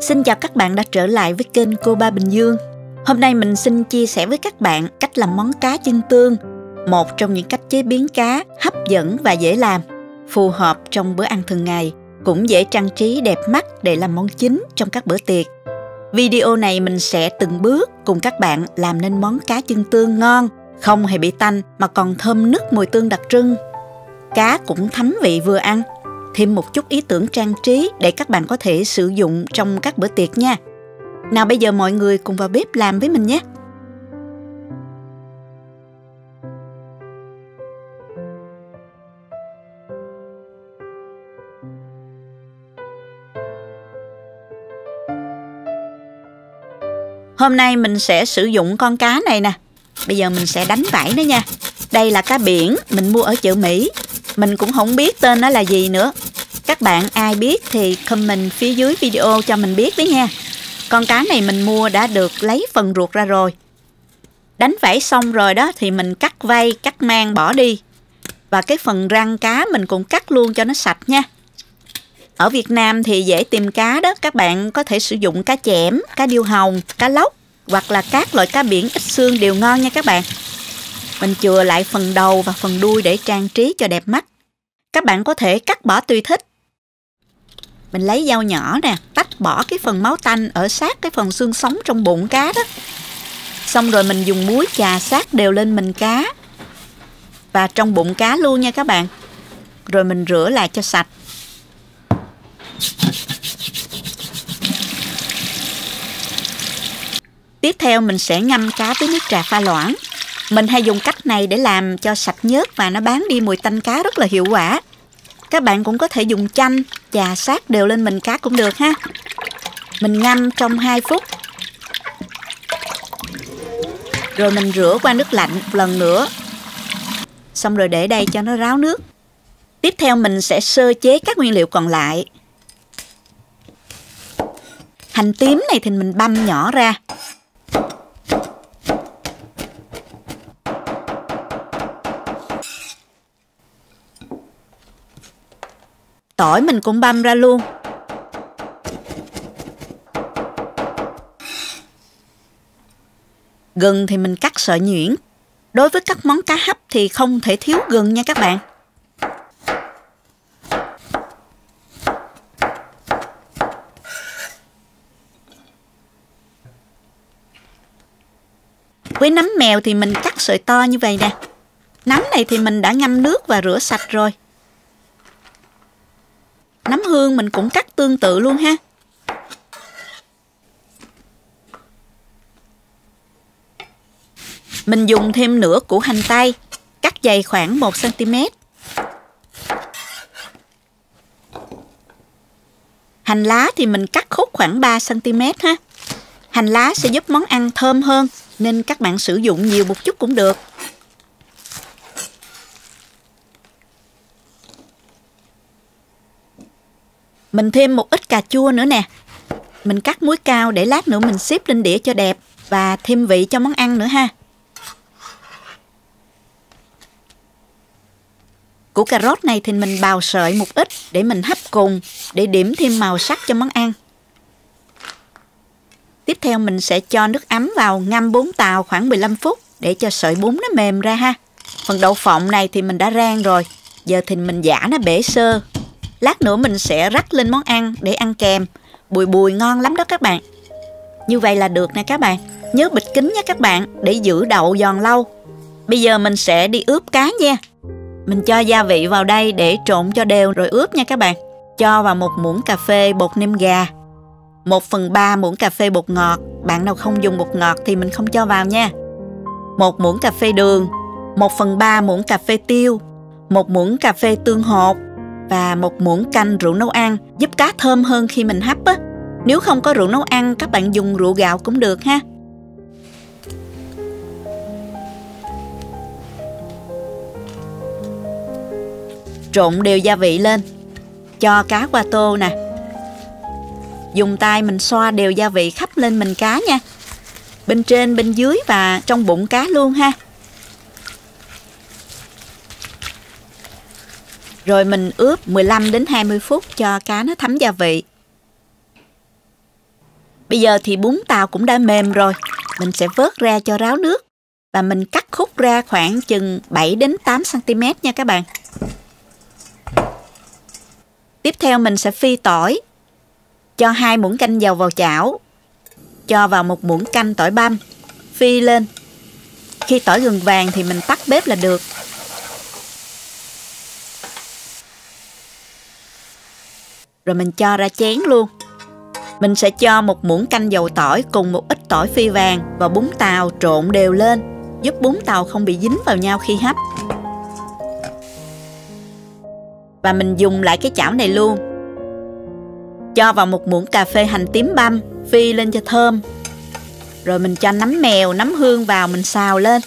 Xin chào các bạn đã trở lại với kênh Cô Ba Bình Dương. Hôm nay mình xin chia sẻ với các bạn cách làm món cá chân tương, một trong những cách chế biến cá hấp dẫn và dễ làm, phù hợp trong bữa ăn thường ngày, cũng dễ trang trí đẹp mắt để làm món chính trong các bữa tiệc. Video này mình sẽ từng bước cùng các bạn làm nên món cá chân tương ngon, không hề bị tanh mà còn thơm nức mùi tương đặc trưng. Cá cũng thấm vị vừa ăn, thêm một chút ý tưởng trang trí để các bạn có thể sử dụng trong các bữa tiệc nha. Nào bây giờ mọi người cùng vào bếp làm với mình nhé. Hôm nay mình sẽ sử dụng con cá này nè. Bây giờ mình sẽ đánh vải nó nha. Đây là cá biển mình mua ở chợ Mỹ. Mình cũng không biết tên nó là gì nữa. Các bạn ai biết thì comment phía dưới video cho mình biết đấy nha. Con cá này mình mua đã được lấy phần ruột ra rồi. Đánh vảy xong rồi đó thì mình cắt vây, cắt mang bỏ đi. Và cái phần răng cá mình cũng cắt luôn cho nó sạch nha. Ở Việt Nam thì dễ tìm cá đó. Các bạn có thể sử dụng cá chẽm, cá điêu hồng, cá lóc hoặc là các loại cá biển ít xương đều ngon nha các bạn. Mình chừa lại phần đầu và phần đuôi để trang trí cho đẹp mắt. Các bạn có thể cắt bỏ tùy thích. Mình lấy dao nhỏ nè, tách bỏ cái phần máu tanh ở sát cái phần xương sống trong bụng cá đó. Xong rồi mình dùng muối chà sát đều lên mình cá và trong bụng cá luôn nha các bạn. Rồi mình rửa lại cho sạch. Tiếp theo mình sẽ ngâm cá với nước trà pha loãng. Mình hay dùng cách này để làm cho sạch nhớt và nó bán đi mùi tanh cá rất là hiệu quả. Các bạn cũng có thể dùng chanh, chà sát đều lên mình cá cũng được ha. Mình ngâm trong 2 phút. Rồi mình rửa qua nước lạnh một lần nữa. Xong rồi để đây cho nó ráo nước. Tiếp theo mình sẽ sơ chế các nguyên liệu còn lại. Hành tím này thì mình băm nhỏ ra. Tỏi mình cũng băm ra luôn. Gừng thì mình cắt sợi nhuyễn. Đối với các món cá hấp thì không thể thiếu gừng nha các bạn. Với nấm mèo thì mình cắt sợi to như vậy nè. Nấm này thì mình đã ngâm nước và rửa sạch rồi. Nấm hương mình cũng cắt tương tự luôn ha. Mình dùng thêm nửa củ hành tây, cắt dày khoảng 1 cm. Hành lá thì mình cắt khúc khoảng 3 cm ha. Hành lá sẽ giúp món ăn thơm hơn, nên các bạn sử dụng nhiều một chút cũng được. Mình thêm một ít cà chua nữa nè. Mình cắt múi cao để lát nữa mình xếp lên đĩa cho đẹp và thêm vị cho món ăn nữa ha. Củ cà rốt này thì mình bào sợi một ít để mình hấp cùng để điểm thêm màu sắc cho món ăn. Tiếp theo mình sẽ cho nước ấm vào ngâm bún tàu khoảng 15 phút để cho sợi bún nó mềm ra ha. Phần đậu phộng này thì mình đã rang rồi. Giờ thì mình giã nó bể sơ. Lát nữa mình sẽ rắc lên món ăn để ăn kèm. Bùi bùi ngon lắm đó các bạn. Như vậy là được nè các bạn. Nhớ bịt kín nha các bạn để giữ đậu giòn lâu. Bây giờ mình sẽ đi ướp cá nha. Mình cho gia vị vào đây để trộn cho đều rồi ướp nha các bạn. Cho vào 1 muỗng cà phê bột nêm gà, 1/3 muỗng cà phê bột ngọt. Bạn nào không dùng bột ngọt thì mình không cho vào nha. 1 muỗng cà phê đường, 1/3 muỗng cà phê tiêu, 1 muỗng cà phê tương hột và 1 muỗng canh rượu nấu ăn, giúp cá thơm hơn khi mình hấp á. Nếu không có rượu nấu ăn, các bạn dùng rượu gạo cũng được ha. Trộn đều gia vị lên. Cho cá qua tô nè. Dùng tay mình xoa đều gia vị khắp lên mình cá nha. Bên trên, bên dưới và trong bụng cá luôn ha. Rồi mình ướp 15 đến 20 phút cho cá nó thấm gia vị. Bây giờ thì bún tàu cũng đã mềm rồi. Mình sẽ vớt ra cho ráo nước. Và mình cắt khúc ra khoảng chừng 7 đến 8 cm nha các bạn. Tiếp theo mình sẽ phi tỏi. Cho 2 muỗng canh dầu vào chảo. Cho vào 1 muỗng canh tỏi băm. Phi lên. Khi tỏi gần vàng thì mình tắt bếp là được. Rồi mình cho ra chén luôn. Mình sẽ cho 1 muỗng canh dầu tỏi cùng một ít tỏi phi vàng vào bún tàu trộn đều lên, giúp bún tàu không bị dính vào nhau khi hấp. Và mình dùng lại cái chảo này luôn. Cho vào 1 muỗng cà phê hành tím băm, phi lên cho thơm. Rồi mình cho nấm mèo, nấm hương vào mình xào lên.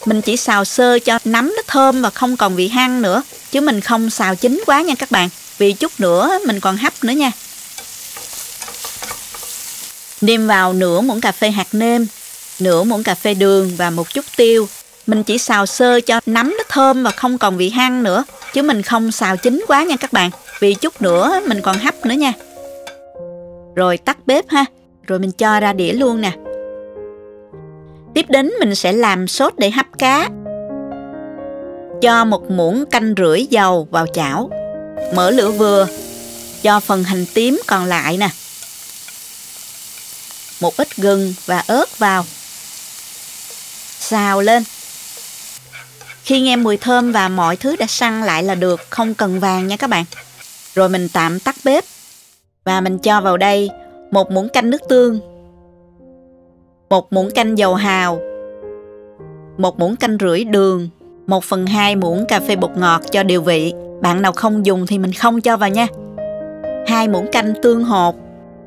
Mình chỉ xào sơ cho nấm nó thơm và không còn vị hăng nữa. Chứ mình không xào chín quá nha các bạn. Vì chút nữa mình còn hấp nữa nha. Nêm vào nửa muỗng cà phê hạt nêm, nửa muỗng cà phê đường và một chút tiêu. Mình chỉ xào sơ cho nấm nó thơm và không còn vị hăng nữa. Chứ mình không xào chín quá nha các bạn. Vì chút nữa mình còn hấp nữa nha. Rồi tắt bếp ha. Rồi mình cho ra đĩa luôn nè. Tiếp đến mình sẽ làm sốt để hấp cá. Cho 1 muỗng canh rưỡi dầu vào chảo. Mở lửa vừa. Cho phần hành tím còn lại nè. Một ít gừng và ớt vào. Xào lên. Khi nghe mùi thơm và mọi thứ đã săn lại là được, không cần vàng nha các bạn. Rồi mình tạm tắt bếp. Và mình cho vào đây 1 muỗng canh nước tương, 1 muỗng canh dầu hào, 1 muỗng canh rưỡi đường, 1/2 muỗng cà phê bột ngọt cho điều vị. Bạn nào không dùng thì mình không cho vào nha. 2 muỗng canh tương hột.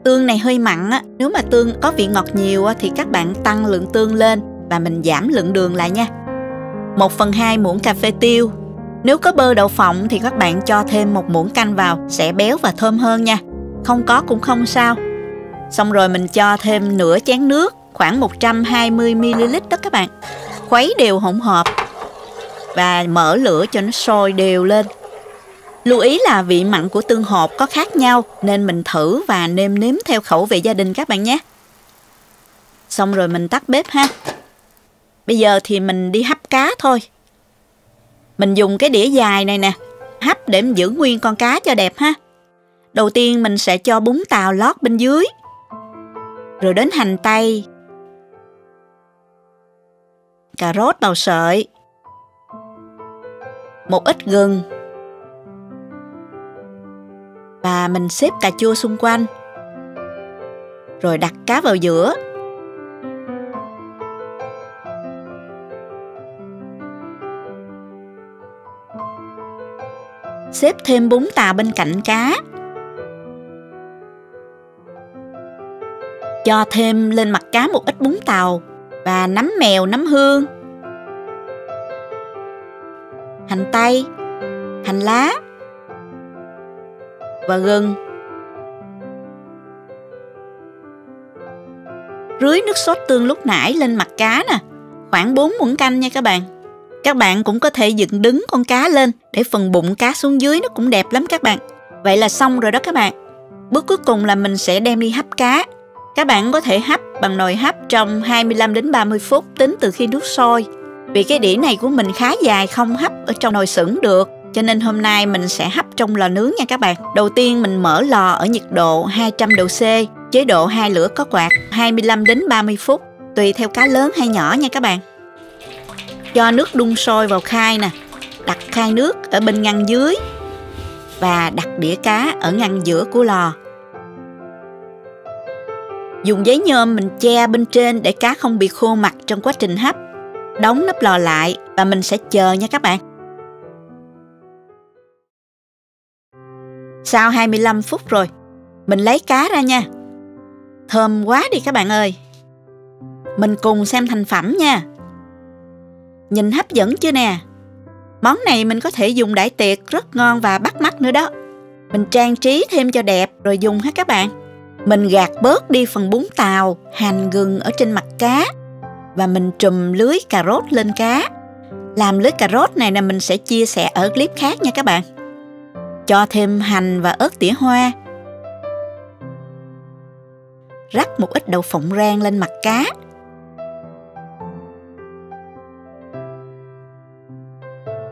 Tương này hơi mặn á, nếu mà tương có vị ngọt nhiều á, thì các bạn tăng lượng tương lên và mình giảm lượng đường lại nha. 1/2 muỗng cà phê tiêu. Nếu có bơ đậu phộng thì các bạn cho thêm 1 muỗng canh vào, sẽ béo và thơm hơn nha. Không có cũng không sao. Xong rồi mình cho thêm nửa chén nước, khoảng 120ml đó các bạn. Khuấy đều hỗn hợp và mở lửa cho nó sôi đều lên. Lưu ý là vị mặn của tương hột có khác nhau nên mình thử và nêm nếm theo khẩu vị gia đình các bạn nhé. Xong rồi mình tắt bếp ha. Bây giờ thì mình đi hấp cá thôi. Mình dùng cái đĩa dài này nè, hấp để giữ nguyên con cá cho đẹp ha. Đầu tiên mình sẽ cho bún tàu lót bên dưới. Rồi đến hành tây, cà rốt bào sợi, một ít gừng. Và mình xếp cà chua xung quanh. Rồi đặt cá vào giữa. Xếp thêm bún tàu bên cạnh cá. Cho thêm lên mặt cá một ít bún tàu và nấm mèo, nấm hương, hành tây, hành lá và gừng. Rưới nước sốt tương lúc nãy lên mặt cá nè, khoảng 4 muỗng canh nha các bạn. Các bạn cũng có thể dựng đứng con cá lên để phần bụng cá xuống dưới, nó cũng đẹp lắm các bạn. Vậy là xong rồi đó các bạn. Bước cuối cùng là mình sẽ đem đi hấp cá. Các bạn có thể hấp bằng nồi hấp trong 25 đến 30 phút tính từ khi nước sôi. Vì cái đĩa này của mình khá dài, không hấp ở trong nồi sửng được, cho nên hôm nay mình sẽ hấp trong lò nướng nha các bạn. Đầu tiên mình mở lò ở nhiệt độ 200 độ C, chế độ 2 lửa có quạt, 25 đến 30 phút, tùy theo cá lớn hay nhỏ nha các bạn. Cho nước đun sôi vào khay nè, đặt khay nước ở bên ngăn dưới và đặt đĩa cá ở ngăn giữa của lò. Dùng giấy nhôm mình che bên trên để cá không bị khô mặt trong quá trình hấp. Đóng nắp lò lại và mình sẽ chờ nha các bạn. Sau 25 phút rồi, mình lấy cá ra nha. Thơm quá đi các bạn ơi. Mình cùng xem thành phẩm nha. Nhìn hấp dẫn chưa nè? Món này mình có thể dùng đãi tiệc rất ngon và bắt mắt nữa đó. Mình trang trí thêm cho đẹp rồi dùng ha các bạn. Mình gạt bớt đi phần bún tàu, hành gừng ở trên mặt cá. Và mình trùm lưới cà rốt lên cá. Làm lưới cà rốt này là mình sẽ chia sẻ ở clip khác nha các bạn. Cho thêm hành và ớt tỉa hoa. rắc một ít đậu phộng rang lên mặt cá.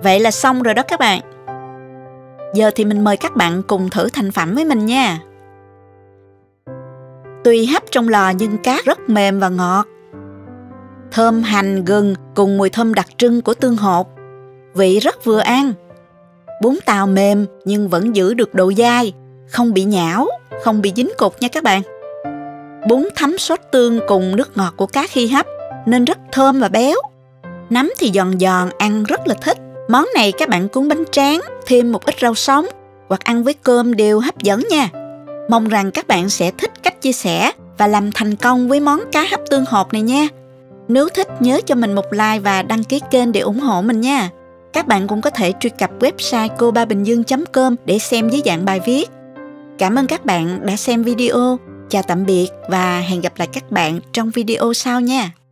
Vậy là xong rồi đó các bạn. Giờ thì mình mời các bạn cùng thử thành phẩm với mình nha. Tuy hấp trong lò nhưng cá rất mềm và ngọt. Thơm hành, gừng cùng mùi thơm đặc trưng của tương hột. Vị rất vừa ăn. Bún tàu mềm nhưng vẫn giữ được độ dai, không bị nhão, không bị dính cục nha các bạn. Bún thấm sốt tương cùng nước ngọt của cá khi hấp nên rất thơm và béo. Nấm thì giòn giòn, ăn rất là thích. Món này các bạn cuốn bánh tráng, thêm một ít rau sống hoặc ăn với cơm đều hấp dẫn nha. Mong rằng các bạn sẽ thích cách chia sẻ và làm thành công với món cá hấp tương hột này nha. Nếu thích nhớ cho mình một like và đăng ký kênh để ủng hộ mình nha. Các bạn cũng có thể truy cập website cobabình dương.com để xem dưới dạng bài viết. Cảm ơn các bạn đã xem video. Chào tạm biệt và hẹn gặp lại các bạn trong video sau nha.